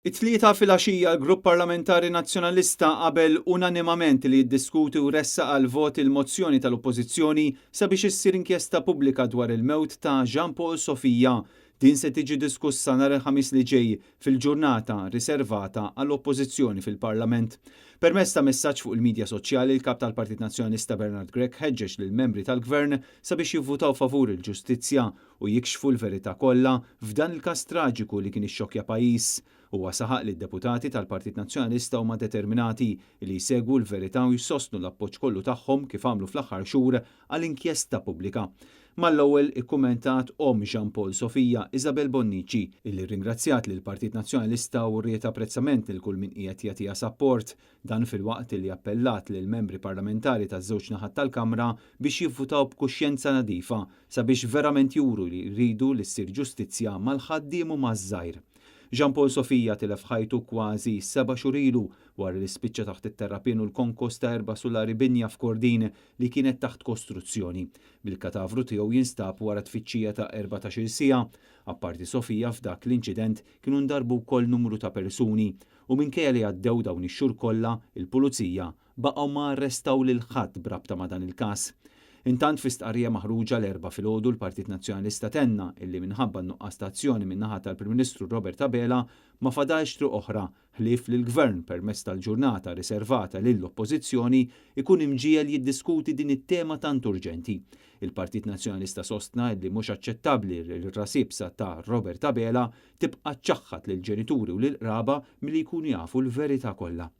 It-tlieta filgħaxija l-Grupp Parlamentari Nazzjonalista qabel unanimament li jiddiskuti u ressaq għal vot il-mozzjoni tal-Oppożizzjoni sabiex issir inkjesta pubblika dwar il-mewt ta' Jean Paul Sofija. Din se tiġi diskussa nhar il-ħamis li ġej fil-ġurnata riservata għall-Oppożizzjoni fil-Parlament. Permezz ta' messaġġ fuq il-medja soċjali, il-kap tal-Partit Nazzjonalista Bernard Gregg ħeġġeġ lill-membri tal-Gvern sabiex jivvutaw favur il-ġustizzja u jikxfu l-verità kollha f'dan il-każ traġiku li kien ixxokkja pajjiż. Huwa saħaq li d-deputati tal-Partit Nazzjonalista huma determinati li jsegwu l-verità u jsostnu l-appoġġ kollu tagħhom kif għamlu fl-aħħar xhur għall-inkjesta pubblika. Mal-ewwel ikkumentat Jean Paul Sofija Isabel Bonnici, illi ringrazzjat lill Partit Nazzjonalista u rriet apprezzament lil kull min qiegħed jagħtiha sapport, dan filwaqt li appellat lil membri parlamentari taż-żewġ naħat tal-Kamra biex jivvutaw b'kuxjenza nadifa sabiex verament juru li jridu li ssir ġustizzja mal-ħaddiem u maż-żgħir. Jean Paul Sofija tilef ħajtu kważi 7 xhur ilu wara li spiċċa taħt it-terrapien u l-konkos ta' 4 sulari binja f'Kordin li kienet taħt kostruzzjoni. Bil-katavru tiegħu jinstab wara tfittxija ta' 14-il siegħa. Apparti Sofija f'dak l-inċident kienu ndarbu wkoll numru ta' persuni u minkejja li għaddew dawn ix-xhur kollha, il-pulizija baqgħu ma arrestaw lil ħadd brabta ma' dan il-każ. Intant fi stqarrija maħruġa l-4 filgħodu l-Partit Nazzjonalista tenna illi minħabba n-nuqqas ta' azzjoni min-naħa tal-Prim Ministru Robert Abela ma fadalx triq oħra ħlief li l-Gvern permezz tal-ġurnata riservata lill-Oppożizzjoni ikun imġiel jiddiskuti din it-tema tant urġenti. Il-Partit Nazzjonalista sostna li mhux aċċettabbli li r-rasibsa ta' Robert Abela tibqa' ċaħħad lill-ġenituri u lill-qraba milli jkunu jafu l-verità kollha.